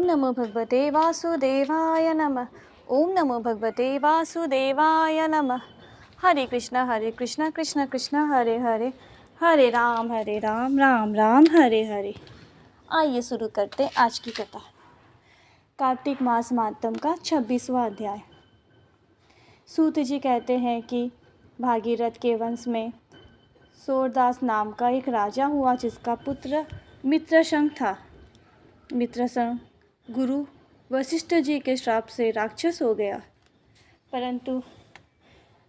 नमो भगवते वासुदेवाय नमः। ओम नमो भगवते वासुदेवाय नमः। हरे कृष्णा कृष्ण कृष्ण हरे हरे, हरे राम राम राम हरे हरे। आइए शुरू करते हैं आज की कथा। कार्तिक मास मातम का 26वां अध्याय। सूत जी कहते हैं कि भागीरथ के वंश में सूरदास नाम का एक राजा हुआ, जिसका पुत्र मित्रशंख था। मित्रशंख गुरु वशिष्ठ जी के श्राप से राक्षस हो गया, परंतु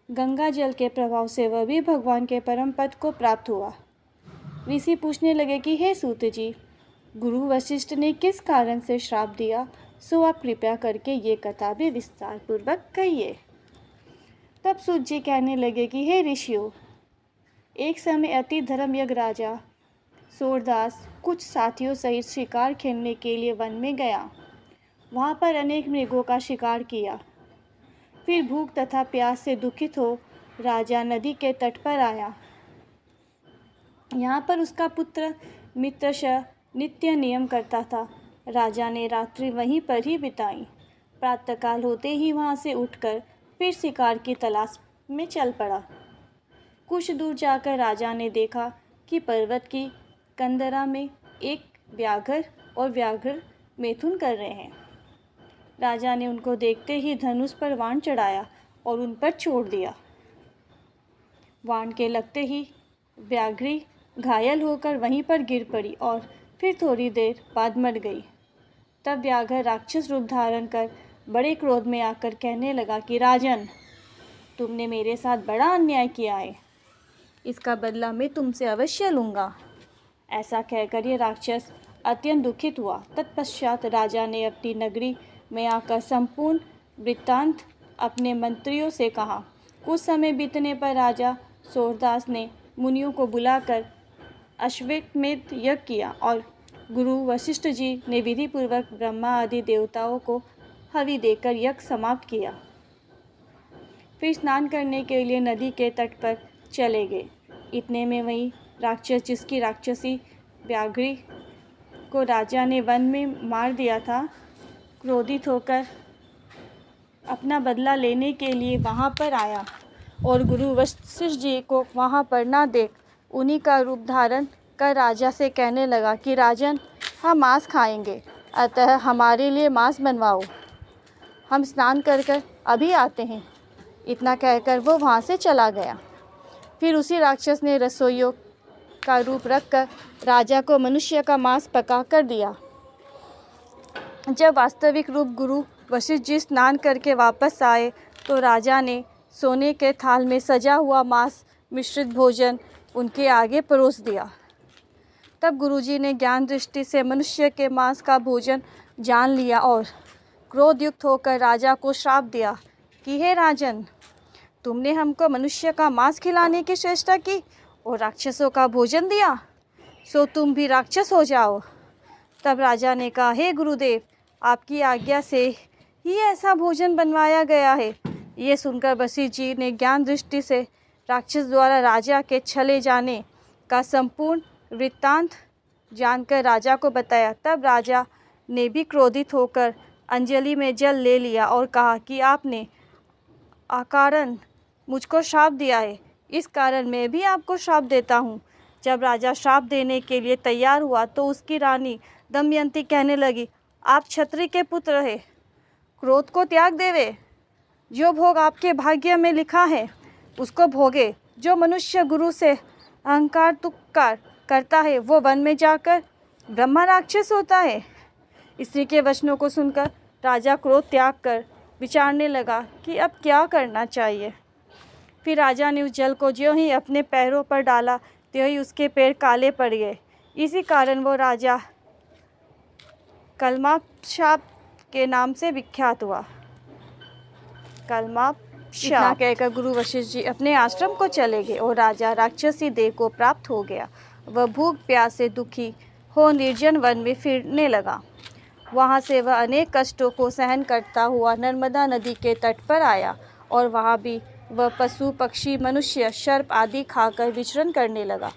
गंगा जल के प्रभाव से वह भी भगवान के परम पद को प्राप्त हुआ। ऋषि पूछने लगे कि हे सूत जी, गुरु वशिष्ठ ने किस कारण से श्राप दिया, सो आप कृपया करके ये कथा भी विस्तार पूर्वक कहिए। तब सूत जी कहने लगे कि हे ऋषियों, एक समय अति धर्मयज्ञ राजा सूरदास कुछ साथियों सहित शिकार खेलने के लिए वन में गया। वहाँ पर अनेक मृगों का शिकार किया। फिर भूख तथा प्यास से दुखित हो राजा नदी के तट पर आया। यहाँ पर उसका पुत्र मित्रशंख नित्य नियम करता था। राजा ने रात्रि वहीं पर ही बिताई। प्रातःकाल होते ही वहाँ से उठकर फिर शिकार की तलाश में चल पड़ा। कुछ दूर जाकर राजा ने देखा कि पर्वत की कंदरा में एक व्याघ्र और व्याघ्र मैथुन कर रहे हैं। राजा ने उनको देखते ही धनुष पर बाण चढ़ाया और उन पर छोड़ दिया। बाण के लगते ही व्याघ्री घायल होकर वहीं पर गिर पड़ी और फिर थोड़ी देर बाद मर गई। तब व्याघ्र राक्षस रूप धारण कर बड़े क्रोध में आकर कहने लगा कि राजन, तुमने मेरे साथ बड़ा अन्याय किया है, इसका बदला मैं तुमसे अवश्य लूँगा। ऐसा कहकर ये राक्षस अत्यंत दुखित हुआ। तत्पश्चात राजा ने अपनी नगरी में आकर संपूर्ण वृत्तांत अपने मंत्रियों से कहा। कुछ समय बीतने पर राजा सूरदास ने मुनियों को बुलाकर अश्वमेध यज्ञ किया और गुरु वशिष्ठ जी ने विधि पूर्वक ब्रह्मा आदि देवताओं को हवि देकर यज्ञ समाप्त किया। फिर स्नान करने के लिए नदी के तट पर चले गए। इतने में वही राक्षस, जिसकी राक्षसी व्याघ्री को राजा ने वन में मार दिया था, क्रोधित होकर अपना बदला लेने के लिए वहाँ पर आया और गुरु वशिष्ठ जी को वहाँ पर ना देख उन्हीं का रूप धारण कर राजा से कहने लगा कि राजन, हम मांस खाएंगे, अतः हमारे लिए मांस बनवाओ, हम स्नान कर कर अभी आते हैं। इतना कहकर वो वहाँ से चला गया। फिर उसी राक्षस ने रसोइयों का रूप रखकर राजा को मनुष्य का मांस पका कर दिया। जब वास्तविक रूप गुरु वशिष्ठ जी स्नान करके वापस आए तो राजा ने सोने के थाल में सजा हुआ मांस मिश्रित भोजन उनके आगे परोस दिया। तब गुरुजी ने ज्ञान दृष्टि से मनुष्य के मांस का भोजन जान लिया और क्रोधयुक्त होकर राजा को श्राप दिया कि हे राजन, तुमने हमको मनुष्य का मांस खिलाने की चेष्टा की और राक्षसों का भोजन दिया, सो तुम भी राक्षस हो जाओ। तब राजा ने कहा, हे गुरुदेव, आपकी आज्ञा से ही ऐसा भोजन बनवाया गया है। ये सुनकर वशिष्ठ जी ने ज्ञान दृष्टि से राक्षस द्वारा राजा के छले जाने का संपूर्ण वृत्तांत जानकर राजा को बताया। तब राजा ने भी क्रोधित होकर अंजलि में जल ले लिया और कहा कि आपने अकारण मुझको श्राप दिया है, इस कारण मैं भी आपको श्राप देता हूँ। जब राजा श्राप देने के लिए तैयार हुआ तो उसकी रानी दमयंती कहने लगी, आप क्षत्रिय के पुत्र हैं, क्रोध को त्याग देवे। जो भोग आपके भाग्य में लिखा है उसको भोगे। जो मनुष्य गुरु से अहंकार तुक्कार करता है वो वन में जाकर ब्रह्मा राक्षस होता है। स्त्री के वचनों को सुनकर राजा क्रोध त्याग कर विचारने लगा कि अब क्या करना चाहिए। फिर राजा ने उस जल को ज्यों ही अपने पैरों पर डाला त्यों ही उसके पैर काले पड़ गए। इसी कारण वो राजा कल्माशाप के नाम से विख्यात हुआ। कल्माशाप कहकर गुरु वशिष्ठ जी अपने आश्रम को चले गए और राजा राक्षसी देह को प्राप्त हो गया। वह भूख प्यास से दुखी हो निर्जन वन में फिरने लगा। वहाँ से वह अनेक कष्टों को सहन करता हुआ नर्मदा नदी के तट पर आया और वहाँ भी वह पशु पक्षी मनुष्य सर्प आदि खाकर विचरण करने लगा।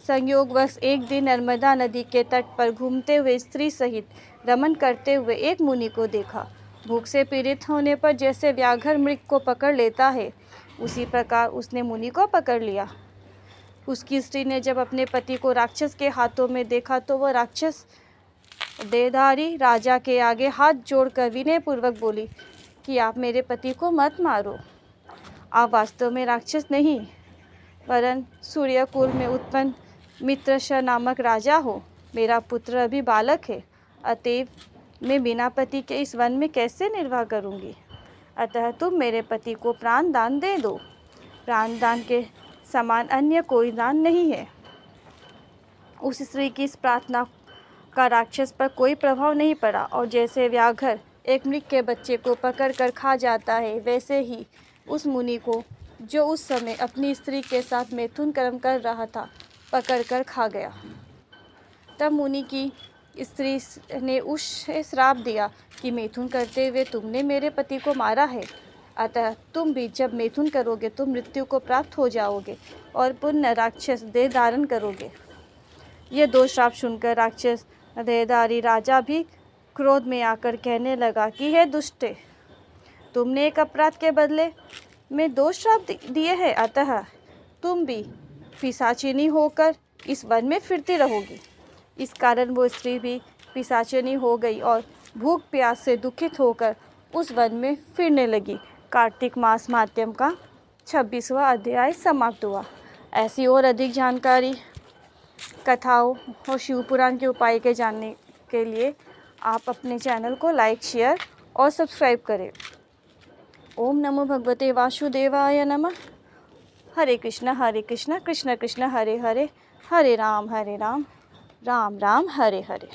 संयोगवश एक दिन नर्मदा नदी के तट पर घूमते हुए स्त्री सहित रमन करते हुए एक मुनि को देखा। भूख से पीड़ित होने पर जैसे व्याघ्र मृग को पकड़ लेता है, उसी प्रकार उसने मुनि को पकड़ लिया। उसकी स्त्री ने जब अपने पति को राक्षस के हाथों में देखा तो वह राक्षस देहधारी राजा के आगे हाथ जोड़कर विनयपूर्वक बोली कि आप मेरे पति को मत मारो। आप वास्तव में राक्षस नहीं, वरन सूर्यकुल में उत्पन्न मित्रश नामक राजा हो। मेरा पुत्र अभी बालक है, अतएव मैं बिना पति के इस वन में कैसे निर्वाह करूंगी। अतः तुम मेरे पति को प्राण दान दे दो। प्राण दान के समान अन्य कोई दान नहीं है। उस स्त्री की इस प्रार्थना का राक्षस पर कोई प्रभाव नहीं पड़ा और जैसे व्याघ्र एक मृग के बच्चे को पकड़कर खा जाता है, वैसे ही उस मुनि को, जो उस समय अपनी स्त्री के साथ मैथुन कर्म कर रहा था, पकड़कर खा गया। तब मुनि की स्त्री ने उसे श्राप दिया कि मैथुन करते हुए तुमने मेरे पति को मारा है, अतः तुम भी जब मैथुन करोगे तो मृत्यु को प्राप्त हो जाओगे और पुनः राक्षस देह धारण करोगे। ये दो श्राप सुनकर राक्षस देहधारी राजा भी क्रोध में आकर कहने लगा कि हे दुष्टे, तुमने एक अपराध के बदले में दो श्राप दिए हैं, अतः तुम भी पिशाचिनी होकर इस वन में फिरती रहोगी। इस कारण वो स्त्री भी पिशाचिनी हो गई और भूख प्यास से दुखित होकर उस वन में फिरने लगी। कार्तिक मास माध्यम का 26वां अध्याय समाप्त हुआ। ऐसी और अधिक जानकारी, कथाओं और शिव पुराण के उपाय के जानने के लिए आप अपने चैनल को लाइक, शेयर और सब्सक्राइब करें। ओम नमो भगवते वासुदेवाय नमः। हरे कृष्णा कृष्ण कृष्ण हरे हरे, हरे राम राम राम हरे हरे।